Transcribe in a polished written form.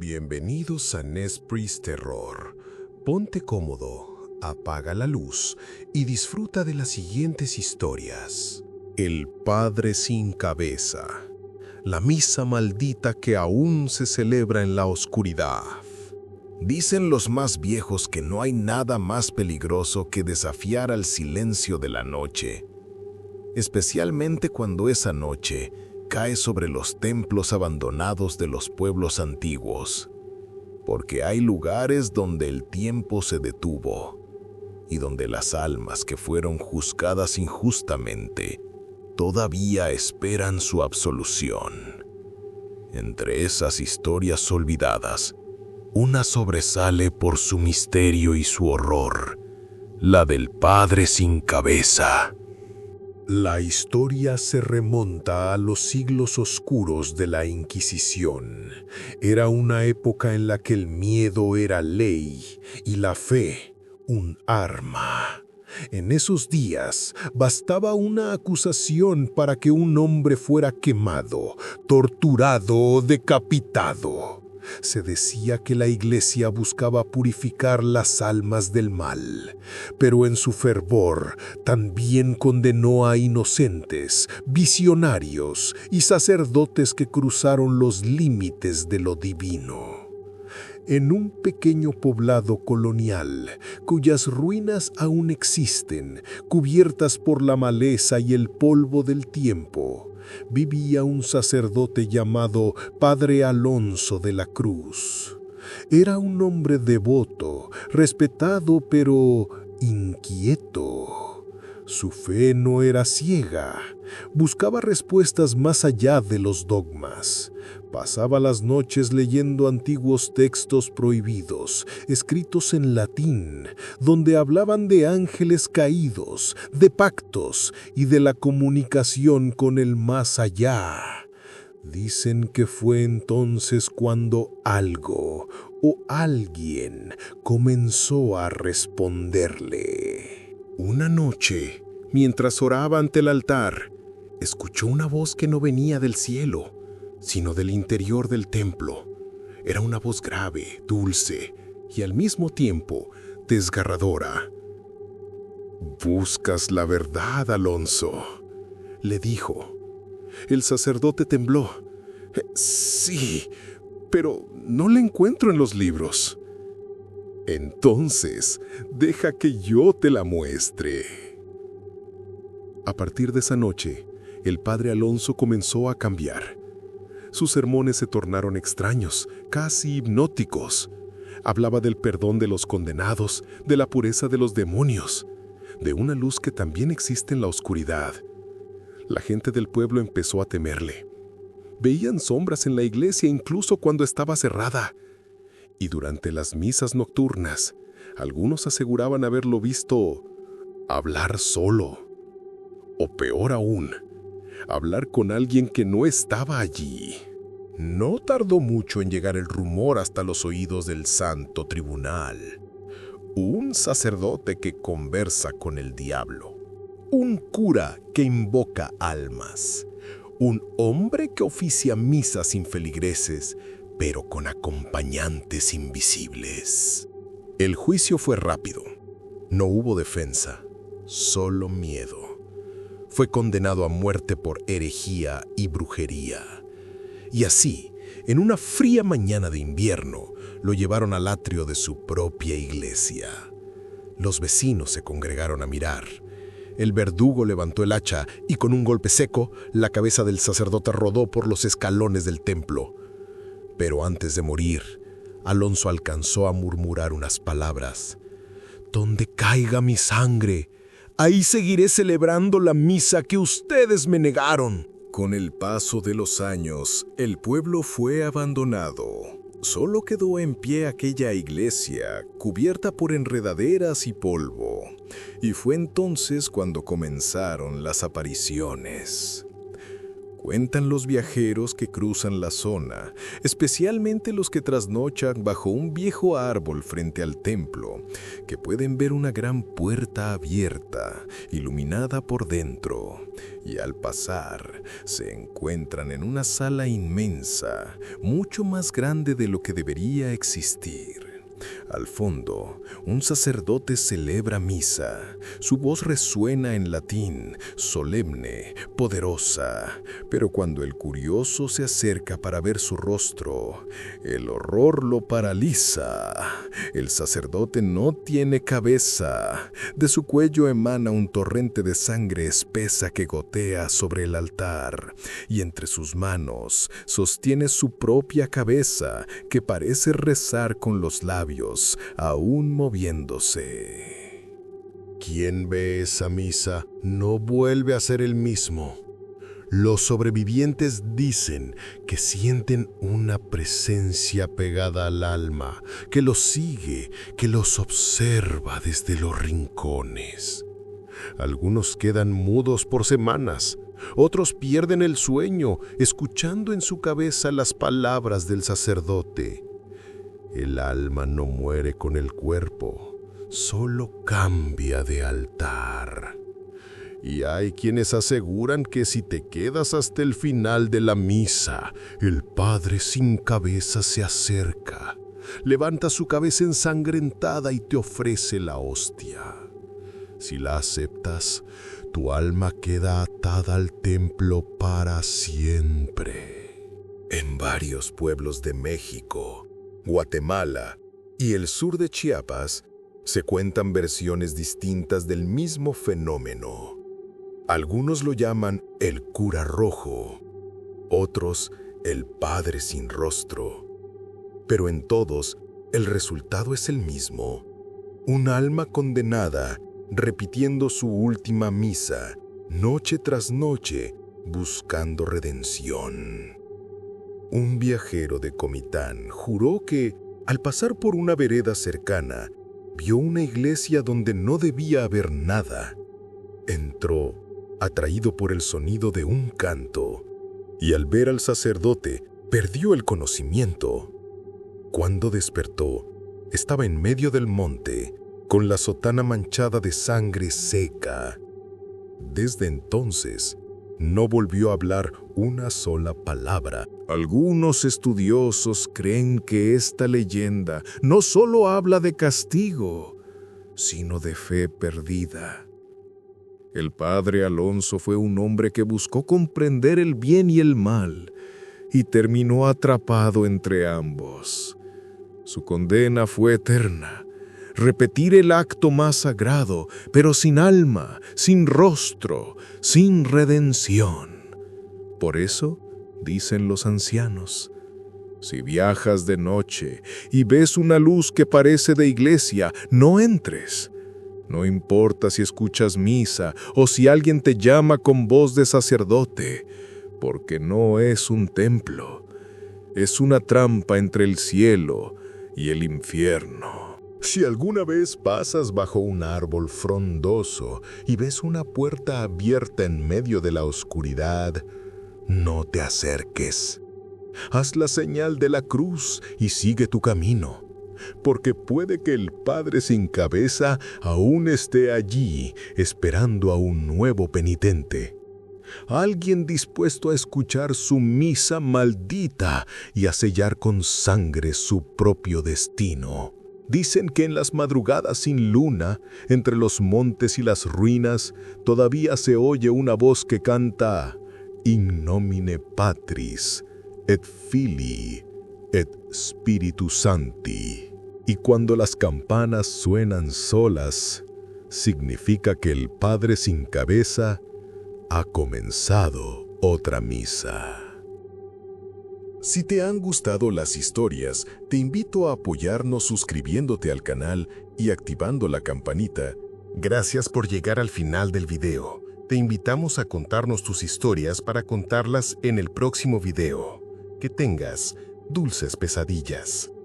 Bienvenidos a Nespris Terror. Ponte cómodo, apaga la luz y disfruta de las siguientes historias. El Padre sin cabeza. La misa maldita que aún se celebra en la oscuridad. Dicen los más viejos que no hay nada más peligroso que desafiar al silencio de la noche, especialmente cuando esa noche cae sobre los templos abandonados de los pueblos antiguos, porque hay lugares donde el tiempo se detuvo y donde las almas que fueron juzgadas injustamente todavía esperan su absolución. Entre esas historias olvidadas, una sobresale por su misterio y su horror, la del Padre sin cabeza. La historia se remonta a los siglos oscuros de la Inquisición. Era una época en la que el miedo era ley y la fe un arma. En esos días bastaba una acusación para que un hombre fuera quemado, torturado o decapitado. Se decía que la Iglesia buscaba purificar las almas del mal, pero en su fervor también condenó a inocentes, visionarios y sacerdotes que cruzaron los límites de lo divino. En un pequeño poblado colonial, cuyas ruinas aún existen, cubiertas por la maleza y el polvo del tiempo, vivía un sacerdote llamado Padre Alonso de la Cruz. Era un hombre devoto, respetado pero inquieto. Su fe no era ciega, buscaba respuestas más allá de los dogmas. Pasaba las noches leyendo antiguos textos prohibidos, escritos en latín, donde hablaban de ángeles caídos, de pactos y de la comunicación con el más allá. Dicen que fue entonces cuando algo o alguien comenzó a responderle. Una noche, mientras oraba ante el altar, escuchó una voz que no venía del cielo, sino del interior del templo. Era una voz grave, dulce y al mismo tiempo desgarradora. «Buscas la verdad, Alonso», le dijo. El sacerdote tembló. «Sí, pero no la encuentro en los libros». «Entonces, deja que yo te la muestre». A partir de esa noche, el padre Alonso comenzó a cambiar. Sus sermones se tornaron extraños, casi hipnóticos. Hablaba del perdón de los condenados, de la pureza de los demonios, de una luz que también existe en la oscuridad. La gente del pueblo empezó a temerle. Veían sombras en la iglesia incluso cuando estaba cerrada. Y durante las misas nocturnas, algunos aseguraban haberlo visto hablar solo. O peor aún, hablar con alguien que no estaba allí. No tardó mucho en llegar el rumor hasta los oídos del Santo Tribunal. Un sacerdote que conversa con el diablo. Un cura que invoca almas. Un hombre que oficia misas sin feligreses, pero con acompañantes invisibles. El juicio fue rápido. No hubo defensa, solo miedo. Fue condenado a muerte por herejía y brujería. Y así, en una fría mañana de invierno, lo llevaron al atrio de su propia iglesia. Los vecinos se congregaron a mirar. El verdugo levantó el hacha y con un golpe seco, la cabeza del sacerdote rodó por los escalones del templo. Pero antes de morir, Alonso alcanzó a murmurar unas palabras. «Donde caiga mi sangre, ahí seguiré celebrando la misa que ustedes me negaron». Con el paso de los años, el pueblo fue abandonado. Solo quedó en pie aquella iglesia, cubierta por enredaderas y polvo. Y fue entonces cuando comenzaron las apariciones. Cuentan los viajeros que cruzan la zona, especialmente los que trasnochan bajo un viejo árbol frente al templo, que pueden ver una gran puerta abierta, iluminada por dentro, y al pasar se encuentran en una sala inmensa, mucho más grande de lo que debería existir. Al fondo, un sacerdote celebra misa. Su voz resuena en latín, solemne, poderosa. Pero cuando el curioso se acerca para ver su rostro, el horror lo paraliza. El sacerdote no tiene cabeza. De su cuello emana un torrente de sangre espesa que gotea sobre el altar. Y entre sus manos sostiene su propia cabeza, que parece rezar con los labios, aún moviéndose. Quien ve esa misa no vuelve a ser el mismo. Los sobrevivientes dicen que sienten una presencia pegada al alma, que los sigue, que los observa desde los rincones. Algunos quedan mudos por semanas, otros pierden el sueño, escuchando en su cabeza las palabras del sacerdote. El alma no muere con el cuerpo, solo cambia de altar. Y hay quienes aseguran que si te quedas hasta el final de la misa, el Padre sin cabeza se acerca, levanta su cabeza ensangrentada y te ofrece la hostia. Si la aceptas, tu alma queda atada al templo para siempre. En varios pueblos de México, Guatemala y el sur de Chiapas se cuentan versiones distintas del mismo fenómeno. Algunos lo llaman el cura rojo, otros el padre sin rostro. Pero en todos, el resultado es el mismo: un alma condenada repitiendo su última misa, noche tras noche, buscando redención. Un viajero de Comitán juró que, al pasar por una vereda cercana, vio una iglesia donde no debía haber nada. Entró, atraído por el sonido de un canto, y al ver al sacerdote, perdió el conocimiento. Cuando despertó, estaba en medio del monte, con la sotana manchada de sangre seca. Desde entonces, no volvió a hablar una sola palabra. Algunos estudiosos creen que esta leyenda no solo habla de castigo, sino de fe perdida. El padre Alonso fue un hombre que buscó comprender el bien y el mal y terminó atrapado entre ambos. Su condena fue eterna: repetir el acto más sagrado, pero sin alma, sin rostro, sin redención. Por eso, dicen los ancianos, si viajas de noche y ves una luz que parece de iglesia, no entres. No importa si escuchas misa o si alguien te llama con voz de sacerdote, porque no es un templo, es una trampa entre el cielo y el infierno. Si alguna vez pasas bajo un árbol frondoso y ves una puerta abierta en medio de la oscuridad, no te acerques. Haz la señal de la cruz y sigue tu camino, porque puede que el Padre sin cabeza aún esté allí esperando a un nuevo penitente. Alguien dispuesto a escuchar su misa maldita y a sellar con sangre su propio destino. Dicen que en las madrugadas sin luna, entre los montes y las ruinas, todavía se oye una voz que canta In nomine Patris, et Filii, et Spiritus Sancti. Y cuando las campanas suenan solas, significa que el Padre sin cabeza ha comenzado otra misa. Si te han gustado las historias, te invito a apoyarnos suscribiéndote al canal y activando la campanita. Gracias por llegar al final del video. Te invitamos a contarnos tus historias para contarlas en el próximo video. Que tengas dulces pesadillas.